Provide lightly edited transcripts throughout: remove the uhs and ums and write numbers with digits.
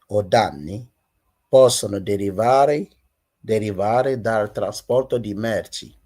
o danni possono derivare dal trasporto di merci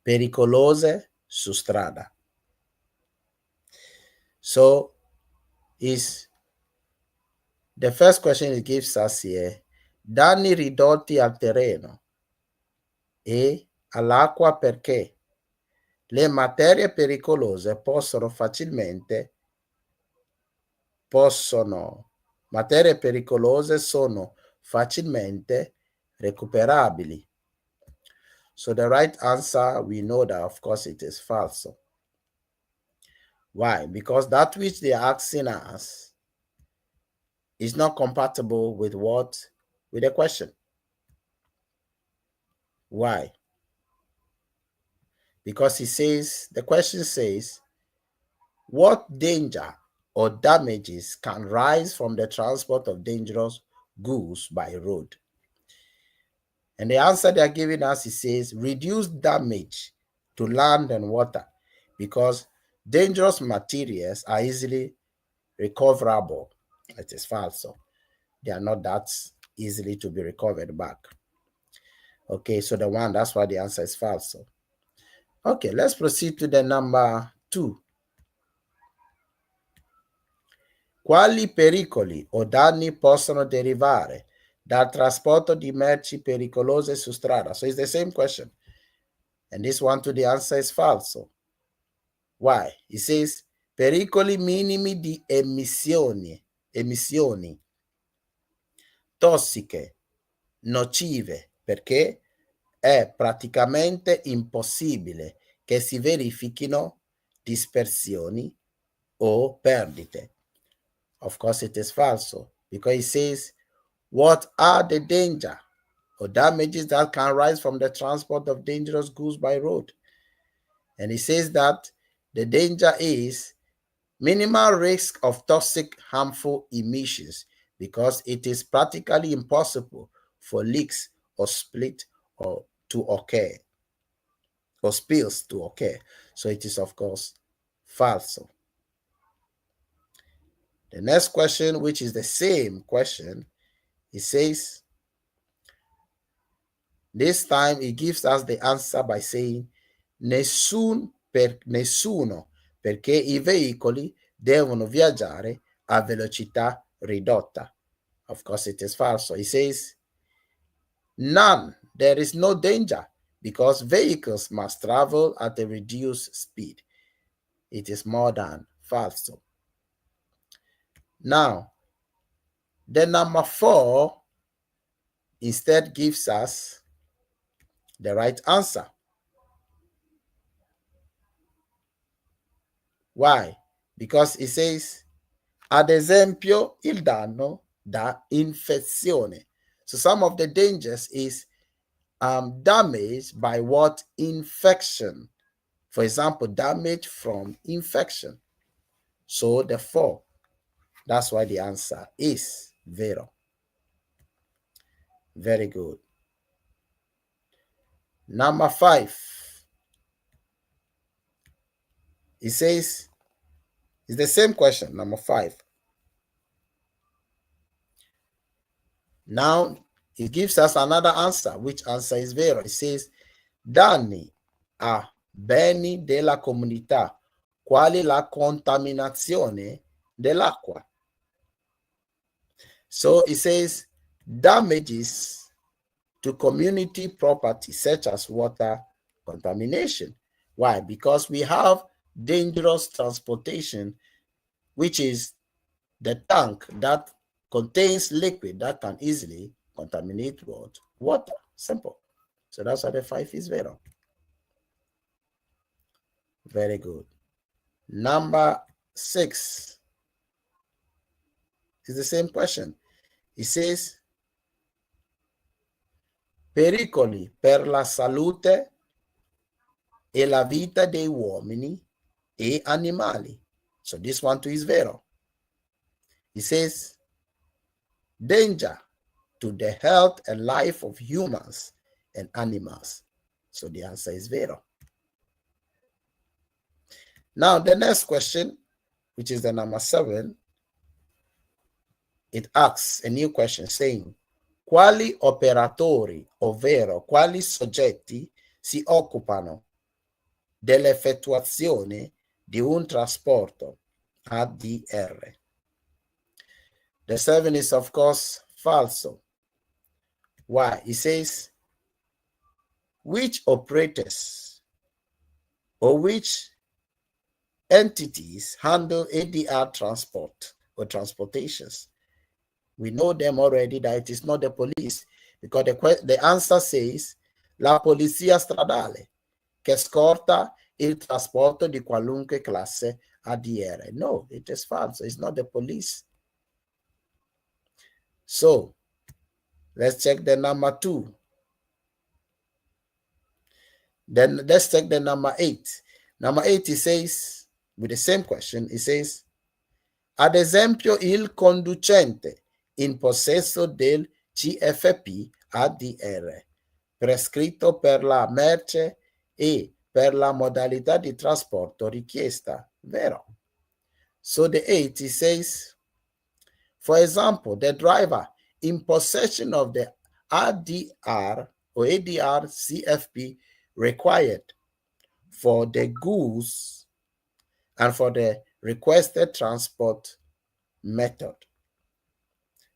pericolose su strada. So is the first question it gives us here, danni ridotti al terreno e all'acqua perché le materie pericolose materie pericolose sono facilmente recuperabili. So the right answer, we know that of course it is falso. Why? Because that which they are asking us is not compatible with what? With the question. Why? Because the question says, what danger or damages can rise from the transport of dangerous goods by road? And the answer they are giving us, it says, reduce damage to land and water, because dangerous materials are easily recoverable. It is false. They are not that easily to be recovered back. Okay, so that's why the answer is false. Okay, let's proceed to the number 2. Quali pericoli o danni possono derivare dal trasporto di merci pericolose su strada? So it's the same question. And this one to the answer is falso. Why? It says pericoli minimi di emissioni tossiche, nocive, perché è praticamente impossibile che si verifichino dispersioni o perdite. Of course, it is falso, because it says, what are the danger or damages that can arise from the transport of dangerous goods by road? And it says that the danger is minimal risk of toxic, harmful emissions, because it is practically impossible for leaks or split or to occur, or spills to occur. So it is, of course, false. The next question, which is the same question, it says, this time it gives us the answer by saying nessuno, perché i veicoli devono viaggiare a velocità ridotta. Of course, it is false. It says none, there is no danger, because vehicles must travel at a reduced speed. It is more than false. Now, the number 4 instead gives us the right answer. Why? Because it says, ad esempio, il danno da infezione. So some of the dangers is damage by what? Infection. For example, damage from infection. So the 4, that's why the answer is vero. Very good. Number 5. It says, it's the same question, number 5. Now, it gives us another answer, which answer is vero. It says, danni a beni della comunità, quali la contaminazione dell'acqua. So it says, damages to community property, such as water contamination. Why? Because we have dangerous transportation, which is the tank that contains liquid that can easily contaminate water. Simple. So that's why the 5 is vero. Very good. Number 6 is the same question. It says, pericoli per la salute e la vita dei uomini e animali. So this one too is vero. It says, danger to the health and life of humans and animals. So the answer is vero. Now the next question, which is the number 7, it asks a new question saying, quali operatori, ovvero quali soggetti si occupano dell'effettuazione di un trasporto ADR? The 7 is, of course, falso. Why? It says, which operators or which entities handle ADR transport or transportations? We know them already that it is not the police, because the answer says la polizia stradale che scorta il trasporto di qualunque classe ADR. No, it is false. It's not the police. So let's check the number 2. Then let's check the number 8. Number 8, it says, with the same question, it says, ad esempio il conducente in possesso del CFP ADR prescritto per la merce e per la modalità di trasporto richiesta. Vero. So the 8, it says, for example, the driver in possession of the ADR or ADR CFP required for the goods and for the requested transport method.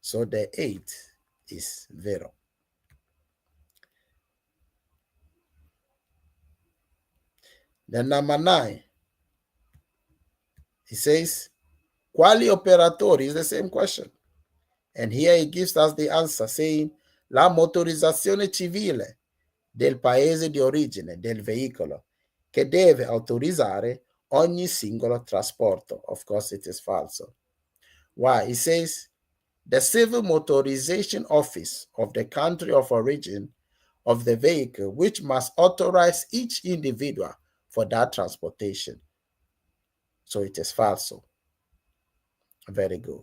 So the 8 is vero. Then number 9, it says, quali operatori? Is the same question. And here he gives us the answer saying, la motorizzazione civile del paese di origine del veicolo che deve autorizzare ogni singolo trasporto. Of course, it is falso. Why? It says, the civil motorization office of the country of origin of the vehicle, which must authorize each individual for that transportation. So it is falso. Very good.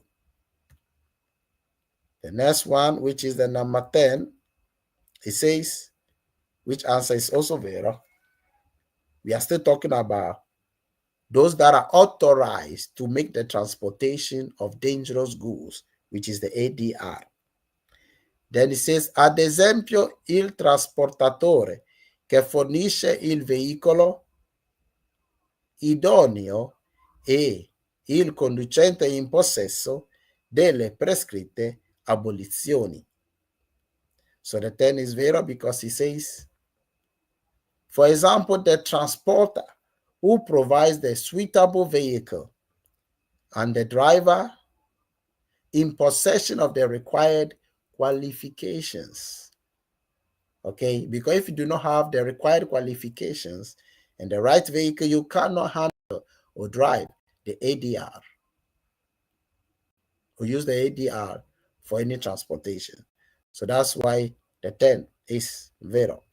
The next one, which is the number 10, it says, which answer is also vero. We are still talking about those that are authorized to make the transportation of dangerous goods, which is the ADR. Then it says, ad esempio, il trasportatore che fornisce il veicolo idoneo e il conducente in possesso delle prescritte abolizioni. So the 10 is vero because he says, for example, the transporter who provides the suitable vehicle and the driver in possession of the required qualifications. Okay, because if you do not have the required qualifications and the right vehicle, you cannot handle or drive the ADR or use the ADR for any transportation. So that's why the 10 is vero.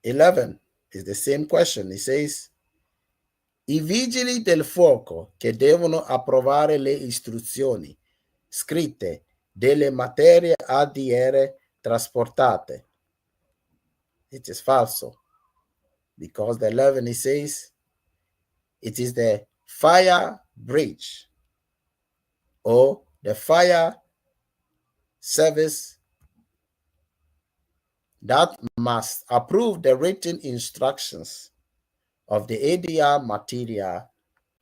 11 is the same question. It says, i vigili del fuoco che devono approvare le istruzioni scritte delle materie ADR trasportate. It is falso because the 11, it says, it is the fire bridge or the fire service that must approve the written instructions of the ADR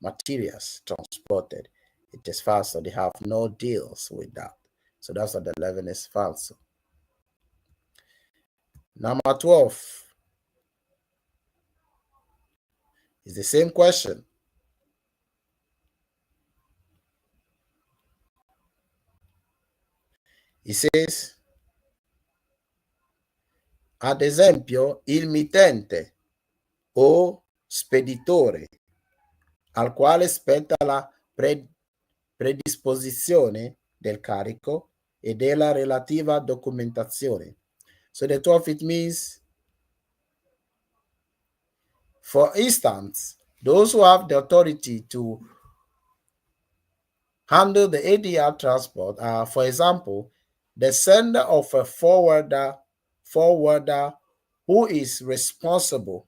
materials transported. It is false, so they have no deals with that. So that's what the 11 is false. Number 12 is the same question. It says, ad esempio, il mittente o speditore al quale spetta la predisposizione del carico e della relativa documentazione. So the 12, it means, for instance, those who have the authority to handle the ADR transport are, for example, the sender of a forwarder who is responsible,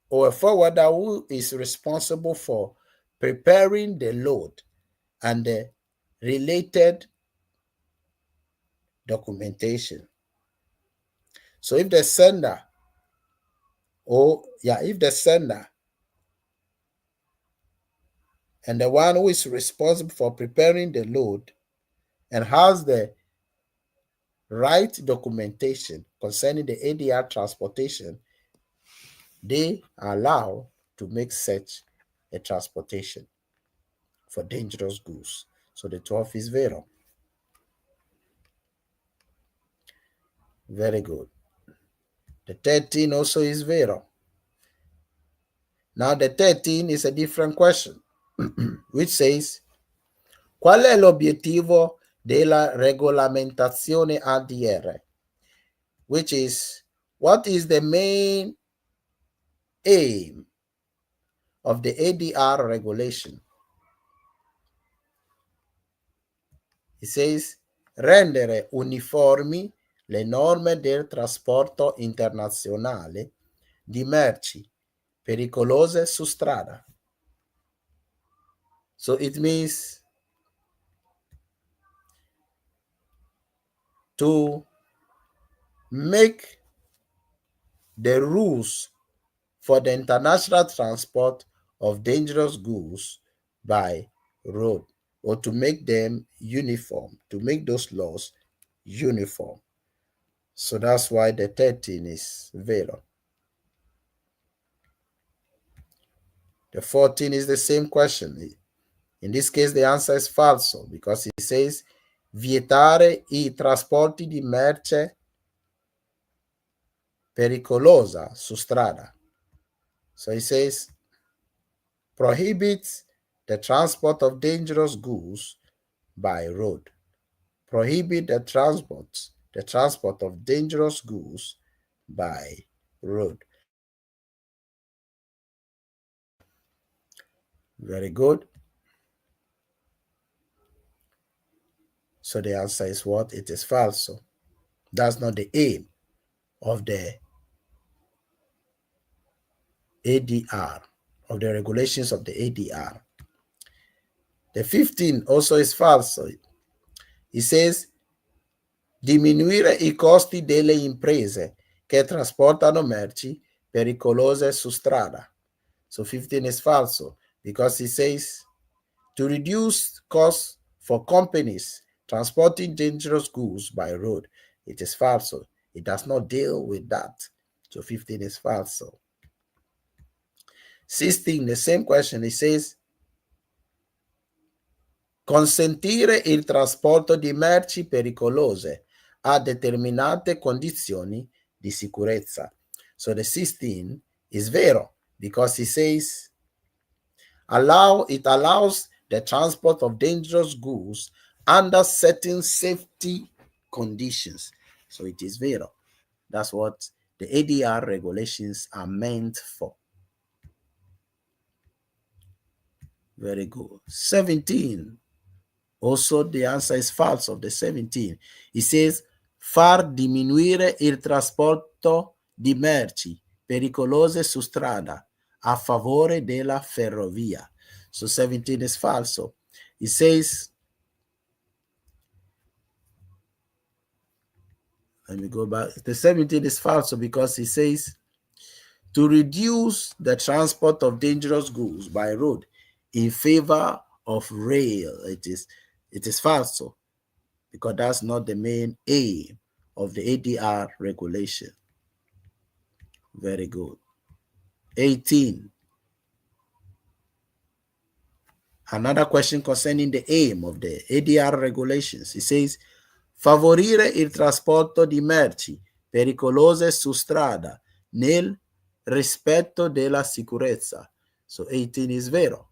or a forwarder who is responsible for preparing the load and the related documentation. So if the sender, if the sender and the one who is responsible for preparing the load and has the right documentation concerning the ADR transportation, they are allowed to make such a transportation for dangerous goods. So the 12 is vero. Very good. The 13 also is vero. Now the 13 is a different question, which says, qual è l'obiettivo della regolamentazione ADR? Which is, what is the main aim of the ADR regulation? It says, rendere uniformi le norme del trasporto internazionale di merci pericolose su strada. So it means to make the rules for the international transport of dangerous goods by road, or to make them uniform, to make those laws uniform. So that's why the 13 is vero. The 14 is the same question. In this case, the answer is falso, because it says vietare I trasporti di merce pericolosa su strada. So it says prohibits the transport of dangerous goods by road. Prohibit the transport of dangerous goods by road. Very good. So the answer is what? It is falso. That's not the aim of the ADR, of the regulations of the ADR. The 15 also is falso. It says diminuire I costi delle imprese che trasportano merci pericolose su strada. So 15 is falso, because it says to reduce costs for companies transporting dangerous goods by road. It is falso. It does not deal with that. So 15 is falso. 16, the same question. It says consentire il trasporto di merci pericolose a determinate condizioni di sicurezza. So the 16 is vero, because it says it allows the transport of dangerous goods under certain safety conditions. So it is vero. That's what the ADR regulations are meant for. Very good. 17. Also, the answer is false of the 17. It says far diminuire il trasporto di merci pericolose su strada a favore della ferrovia. So 17 is falso. It says, let me go back. The 17 is falso because it says to reduce the transport of dangerous goods by road in favor of rail. It is falso, because that's not the main aim of the ADR regulation. Very good. 18. Another question concerning the aim of the ADR regulations. It says, favorire il trasporto di merci pericolose su strada nel rispetto della sicurezza. So 18 is vero.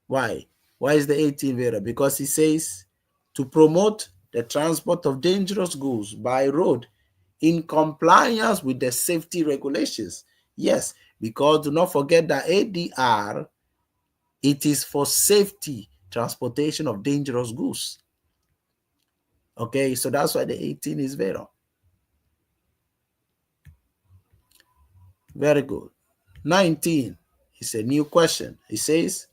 Why? Why is the 18 vero? Because it says to promote the transport of dangerous goods by road in compliance with the safety regulations. Yes, because do not forget that ADR, it is for safety transportation of dangerous goods. Okay, so that's why the 18 is vero. Very good. 19 It's a new question. It says,